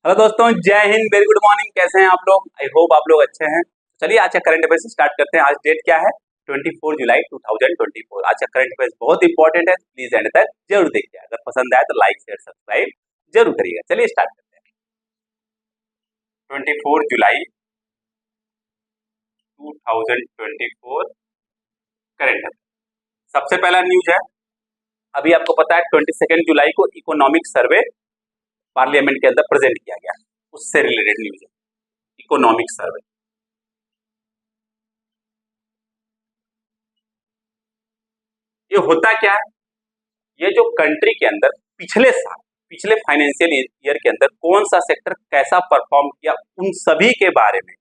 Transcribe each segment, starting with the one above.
Hello दोस्तों, जय Hind, very good morning. कैसे हैं आप लोग? आई होप आप लोग अच्छे हैं। चलिए आज का करंट अफेयर्स स्टार्ट करते हैं। आज डेट क्या है? 24 जुलाई 2024। आज का करंट अफेयर्स बहुत इंपॉर्टेंट है, प्लीज एंड तक जरूर देखिए। अगर पसंद आए तो लाइक शेयर सब्सक्राइब जरूर करिएगा। चलिए स्टार्ट करते हैं। 24 जुलाई 2024 करंट अफेयर। सबसे पहला न्यूज है, अभी आपको पता है 22 जुलाई को इकोनॉमिक सर्वे पार्लियामेंट के अंदर प्रेजेंट किया गया, उससे रिलेटेड न्यूज है। इकोनॉमिक सर्वे ये होता क्या है? ये जो कंट्री के अंदर पिछले फाइनेंशियल ईयर के अंदर कौन सा सेक्टर कैसा परफॉर्म किया, उन सभी के बारे में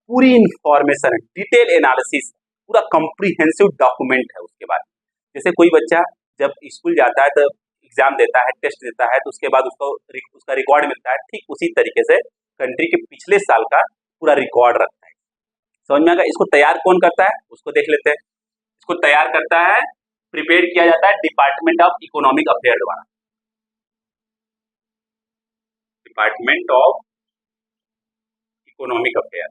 पूरी इंफॉर्मेशन है, डिटेल एनालिसिस, पूरा कॉम्प्रिहेंसिव डॉक्यूमेंट है उसके बारे में। जैसे कोई बच्चा जब स्कूल जाता है तो एग्जाम देता है, टेस्ट देता है, तो उसके बाद उसका रिकॉर्ड मिलता है। ठीक उसी तरीके से कंट्री के पिछले साल का पूरा रिकॉर्ड रखता है। समझ में आएगा? इसको तैयार कौन करता है उसको देख लेते हैं। इसको तैयार करता है, प्रिपेयर किया जाता है डिपार्टमेंट ऑफ इकोनॉमिक अफेयर द्वारा। Department of economic affair.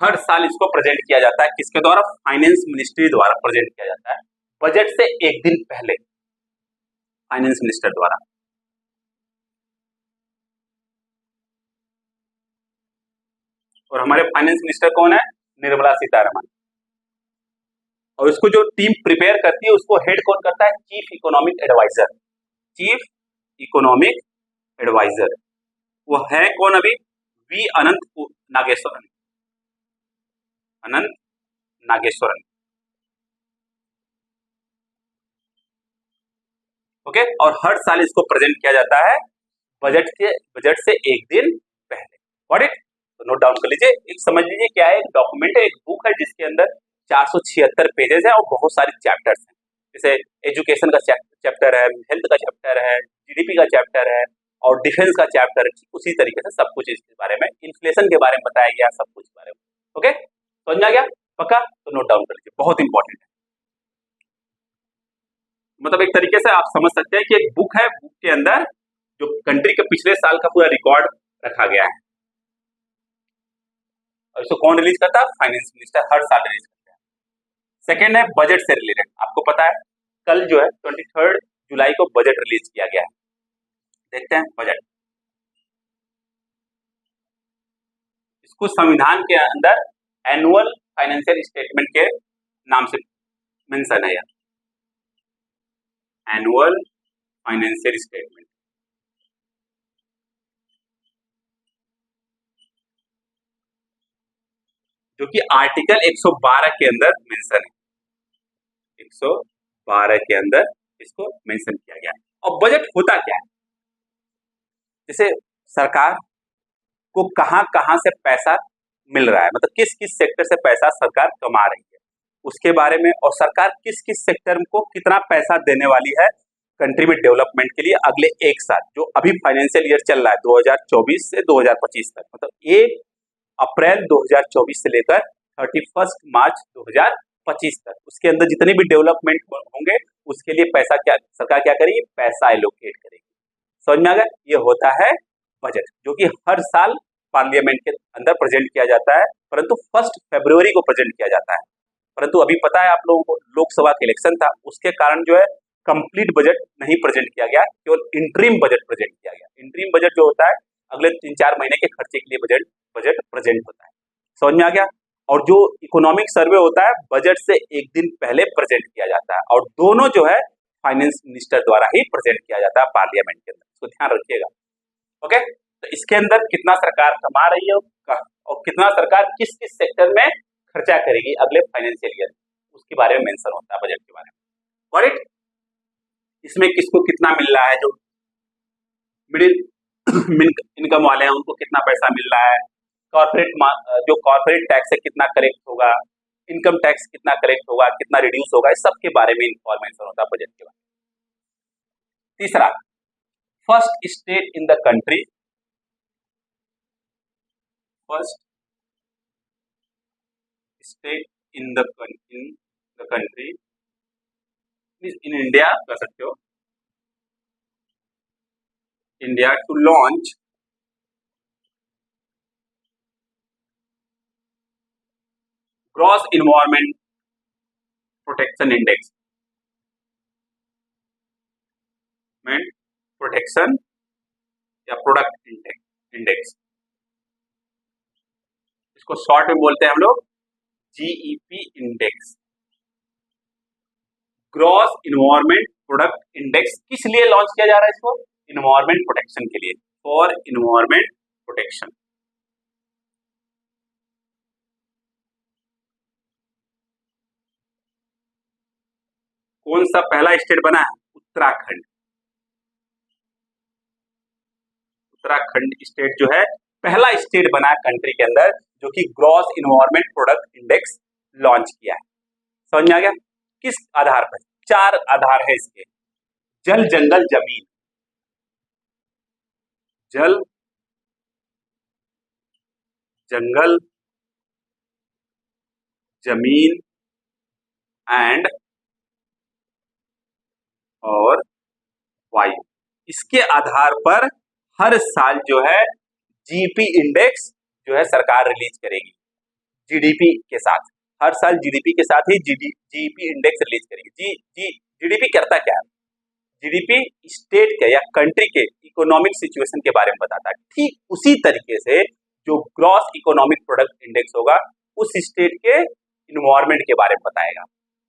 हर साल इसको प्रेजेंट किया जाता है, किसके द्वारा? फाइनेंस मिनिस्ट्री द्वारा प्रेजेंट किया जाता है, बजट से एक दिन पहले, फाइनेंस मिनिस्टर द्वारा। और हमारे फाइनेंस मिनिस्टर कौन है? निर्मला सीतारमण। और उसको जो टीम प्रिपेयर करती है उसको हेड कौन करता है? Chief economic adviser. Chief economic adviser वो है कौन अभी? वी अनंत नागेश्वरन। अनंत नागेश्वरन। ओके। और हर साल इसको प्रेजेंट किया जाता है बजट से एक दिन पहले। Got it? तो नोट डाउन कर लीजिए। एक समझ लीजिए क्या है, एक डॉक्यूमेंट है, एक बुक है जिसके अंदर 476 पेजेस है और बहुत सारे चैप्टर्स हैं। जैसे एजुकेशन का चैप्टर है, हेल्थ का चैप्टर है, जीडीपी का चैप्टर है और डिफेंस का चैप्टर है। उसी तरीके से सब कुछ इसके बारे में, इन्फ्लेशन के बारे में बताया गया, सब कुछ बारे में। ओके, समझ में आ गया? पक्का? तो नोट डाउन कर लीजिए, बहुत इंपॉर्टेंट है। मतलब एक तरीके से आप समझ सकते हैं कि एक बुक है, बुक के अंदर जो कंट्री के पिछले साल का पूरा रिकॉर्ड रखा गया है। और इसको कौन रिलीज करता है? फाइनेंस मिनिस्टर हर साल रिलीज करता है। सेकेंड है बजट से रिलेटेड। आपको पता है कल जो है 23 जुलाई को बजट रिलीज किया गया है। देखते हैं बजट। इसको संविधान के अंदर एनुअल फाइनेंशियल स्टेटमेंट के नाम से मेंशन है यार। Annual financial statement. जो कि आर्टिकल 112 के अंदर मेंशन है। 112 के अंदर इसको मेंशन किया गया है। और बजट होता क्या है? जैसे सरकार को कहां कहां से पैसा मिल रहा है, मतलब किस किस सेक्टर से पैसा सरकार कमा रही है उसके बारे में, और सरकार किस किस सेक्टर को कितना पैसा देने वाली है कंट्री में डेवलपमेंट के लिए अगले एक साल, जो अभी फाइनेंशियल ईयर चल रहा है 2024 से 2025 तक, मतलब 1 अप्रैल 2024 से लेकर 31 मार्च 2025 तक, उसके अंदर जितने भी डेवलपमेंट होंगे उसके लिए पैसा क्या सरकार क्या करेगी? पैसा एलोकेट करेगी। समझ में आ गया? ये होता है बजट, जो कि हर साल पार्लियामेंट के अंदर प्रेजेंट किया जाता है, परंतु 1 फरवरी को प्रेजेंट किया जाता है। परंतु अभी पता है आप लोगों को, लोकसभा के इलेक्शन था, उसके कारण जो है कंप्लीट बजट नहीं प्रेजेंट किया गया, केवल इंटरिम बजट प्रेजेंट किया गया। इंटरिम बजट जो होता है अगले 3-4 महीने के खर्चे के लिए बजट प्रेजेंट होता है। समझ में आ गया? और जो इकोनॉमिक सर्वे होता है बजट से एक दिन पहले प्रेजेंट किया जाता है, और दोनों जो है फाइनेंस मिनिस्टर द्वारा ही प्रेजेंट किया जाता है पार्लियामेंट के अंदर। इसको ध्यान रखिएगा। ओके, तो इसके अंदर कितना सरकार कमा रही है और कितना सरकार किस किस सेक्टर में खर्चा करेगी अगले फाइनेंशियल ईयर, उसके बारे में मेंशन होता है बजट के बारे में। Got it? इसमें किसको कितना मिल रहा है, जो मिडिल इनकम वाले हैं उनको कितना पैसा मिल रहा है, जो कॉर्पोरेट टैक्स है कितना कलेक्ट होगा, इनकम टैक्स कितना कलेक्ट होगा, कितना रिड्यूस होगा, इस सब के बारे में इंफॉर्मेशन होता है बजट के बारे में। तीसरा, first state in the country, first state in the country, in India कर सकते हो, India to launch gross environment protection index, protection या प्रोडक्ट इंडेक्स, इसको शॉर्ट में बोलते हैं हम लोग GEP index, gross environment product index. किस लिए लॉन्च किया जा रहा है इसको? इन्वायरमेंट प्रोटेक्शन के लिए, फॉर इन्वायरमेंट प्रोटेक्शन। कौन सा पहला स्टेट बना है? उत्तराखंड। उत्तराखंड स्टेट जो है पहला स्टेट बना है कंट्री के अंदर जो कि gross environment product index launch किया है। समझ में आ गया? किस आधार पर? 4 आधार है इसके, जल, जंगल, जमीन। जल, जंगल, जमीन एंड और वायु। इसके आधार पर हर साल जो है जीपी इंडेक्स जो है सरकार रिलीज करेगी जीडीपी के साथ। हर साल जीडीपी के साथ ही जीपी इंडेक्स रिलीज करेगी। जीडीपी करता क्या है? जीडीपी स्टेट के या कंट्री के इकोनॉमिक सिचुएशन के बारे में बताता है। ठीक उसी तरीके से जो ग्रॉस इकोनॉमिक प्रोडक्ट इंडेक्स होगा उस स्टेट के इन्वायरमेंट के बारे में बताएगा,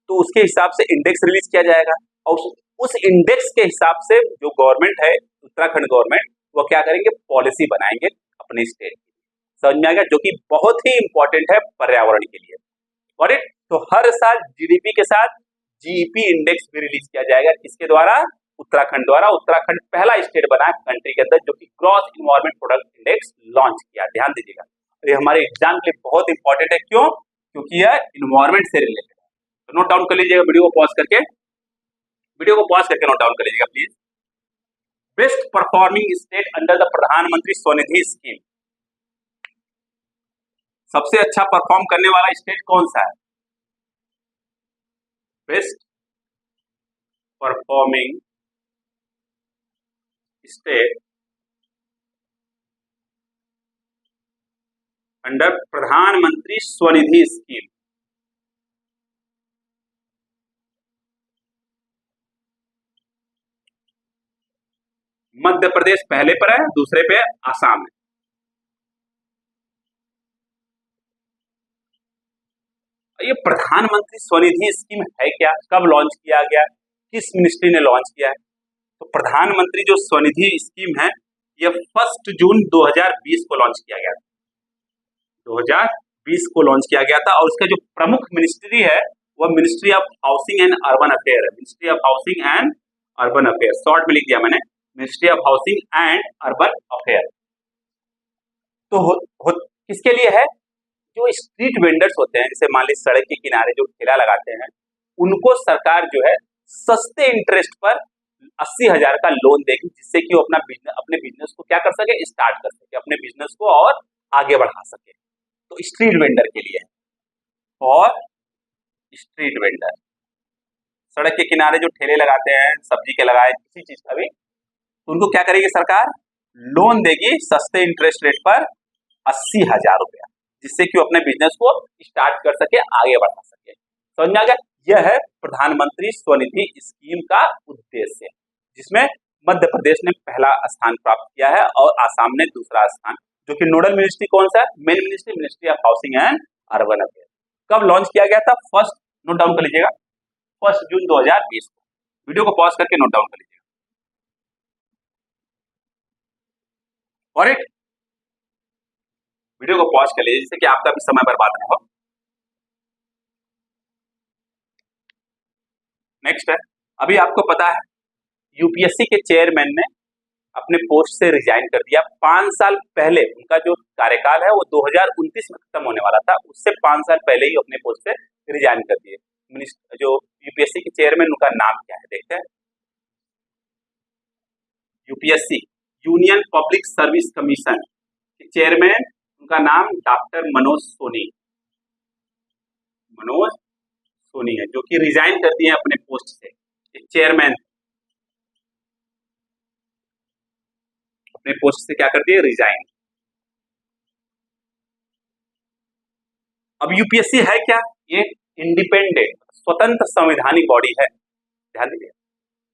तो उसके हिसाब से इंडेक्स रिलीज किया जाएगा और उस इंडेक्स के हिसाब से जो गवर्नमेंट है, उत्तराखंड गवर्नमेंट, वो क्या करेंगे? पॉलिसी बनाएंगे अपने स्टेट की। समझ में आ गया? जो कि बहुत ही इंपॉर्टेंट है पर्यावरण के लिए। और तो हर साल जीडीपी के साथ जीपी इंडेक्स भी रिलीज किया जाएगा। किसके द्वारा? उत्तराखंड द्वारा। उत्तराखंड पहला स्टेट बना कंट्री के अंदर जो कि gross environment product index launch किया। ध्यान दीजिएगा, ये हमारे एग्जाम के लिए बहुत इंपॉर्टेंट है। क्यों? क्योंकि यह इन्वायरमेंट से रिलेटेड है। तो नोट डाउन कर लीजिएगा, वीडियो को पॉज करके नोट डाउन कर लीजिएगा please. Best performing state under the प्रधानमंत्री स्वनिधि स्कीम। सबसे अच्छा परफॉर्म करने वाला स्टेट कौन सा है? बेस्ट परफॉर्मिंग स्टेट अंडर प्रधानमंत्री स्वनिधि स्कीम। मध्य प्रदेश पहले पर है, दूसरे पे आसाम है। ये प्रधानमंत्री स्वनिधि स्कीम है क्या? कब लॉन्च किया गया? किस मिनिस्ट्री ने लॉन्च किया है? तो प्रधानमंत्री जो स्वनिधि स्कीम है यह 1 जून 2020 को लॉन्च किया गया था। 2020 को लॉन्च किया गया था और उसका जो प्रमुख मिनिस्ट्री है वह ministry of housing and urban affair है। Ministry of housing and urban affair, short में लिख दिया मैंने, ministry of housing and urban affair. तो किसके लिए है? जो स्ट्रीट वेंडर्स होते हैं, जैसे मान लीजिए सड़क के किनारे जो ठेला लगाते हैं, उनको सरकार जो है सस्ते इंटरेस्ट पर 80,000 का लोन देगी, जिससे कि वो अपने बिजनेस को क्या कर सके? स्टार्ट कर सके, अपने बिजनेस को और आगे बढ़ा सके। तो स्ट्रीट वेंडर के लिए है। और स्ट्रीट वेंडर सड़क के किनारे जो ठेले लगाते हैं, सब्जी के लगाए, किसी चीज का भी, तो उनको क्या करेगी सरकार? लोन देगी सस्ते इंटरेस्ट रेट पर 80,000 रुपया, जिससे कि वो अपने बिजनेस को स्टार्ट कर सके, आगे बढ़ा सके। समझ में आ गया? यह है प्रधानमंत्री स्वनिधि स्कीम का उद्देश्य, जिसमें मध्य प्रदेश ने पहला स्थान प्राप्त किया है और आसाम ने दूसरा स्थान। जो कि नोडल मिनिस्ट्री कौन सा है? Main ministry, ministry of housing and urban affair. कब लॉन्च किया गया था? फर्स्ट, नोट डाउन कर लीजिएगा, 1 जून 2020 को। वीडियो को पॉज करके नोट डाउन कर लीजिएगा। और वीडियो को पॉज कर लीजिए जिससे कि आपका भी समय बर्बाद ना हो। नेक्स्ट है, अभी आपको पता है यूपीएससी के चेयरमैन ने अपने पोस्ट से रिजाइन कर दिया। 5 साल पहले उनका जो कार्यकाल है वो 2029 में खत्म होने वाला था, उससे 5 साल पहले ही अपने पोस्ट से रिजाइन कर दिए। जो यूपीएससी के चेयरमैन, उनका नाम क्या है देखते हैं। UPSC, union public service commission के चेयरमैन, उनका नाम डॉक्टर मनोज सोनी है, जो कि रिजाइन कर दिए अपने पोस्ट से। चेयरमैन अपने पोस्ट से क्या कर दिए, रिजाइन। अब यूपीएससी है क्या, ये इंडिपेंडेंट स्वतंत्र संवैधानिक बॉडी है, ध्यान दीजिए,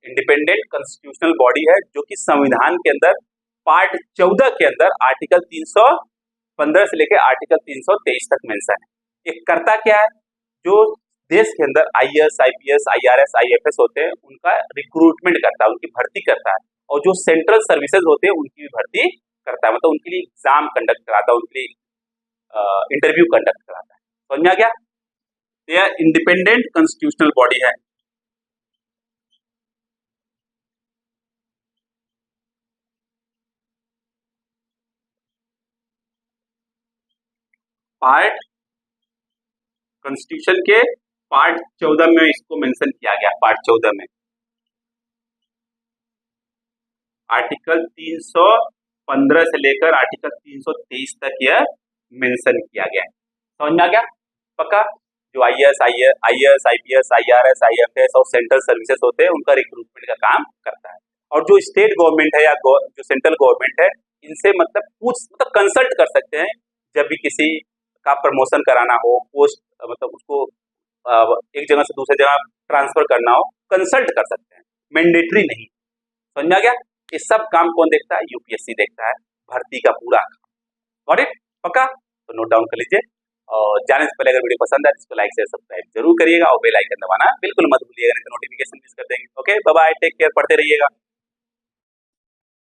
इंडिपेंडेंट कॉन्स्टिट्यूशनल बॉडी है जो कि संविधान के अंदर पार्ट 14 के अंदर आर्टिकल 315 से लेकर आर्टिकल 323 तक मेंशन है। ये करता क्या है, जो देश के अंदर आईएएस, आईपीएस, आईआरएस, आईएफएस होते हैं उनका रिक्रूटमेंट करता है, उनकी भर्ती करता है, और जो सेंट्रल सर्विसेज होते हैं उनकी भी भर्ती करता है, मतलब उनके लिए एग्जाम कंडक्ट कराता है, उनके लिए इंटरव्यू कंडक्ट कराता है। समझ में आ गया, यह इंडिपेंडेंट कॉन्स्टिट्यूशनल बॉडी है। पार्ट कॉन्स्टिट्यूशन के पार्ट 14 में इसको मेंशन किया गया, पार्ट 14 में आर्टिकल 315 से लेकर आर्टिकल 323 तक यह मेंशन किया गया है। समझ में आ गया पक्का। जो आईएएस, आईपीएस, आईआरएस, आईएफएस और सेंट्रल सर्विसेज होते हैं उनका रिक्रूटमेंट का काम करता है, और जो स्टेट गवर्नमेंट है या जो सेंट्रल गवर्नमेंट है इनसे मतलब कंसल्ट कर सकते हैं जब भी किसी का प्रमोशन कराना हो, पोस्ट मतलब उसको एक जगह से दूसरी जगह ट्रांसफर करना हो, कंसल्ट कर सकते हैं, मैंडेटरी नहीं। समझ में आ गया। ये सब काम कौन देखता है, यूपीएससी देखता है, भर्ती का पूरा। गॉट इट पक्का, तो नोट डाउन कर लीजिए। और जाने से पहले अगर वीडियो पसंद आए तो इसको लाइक शेयर सब्सक्राइब जरूर करिएगा, और बेल आइकन दबाना बिल्कुल मत भूलिएगा, नहीं तो नोटिफिकेशन मिस कर देंगे। Okay bye bye, take care, पढ़ते रहिएगा।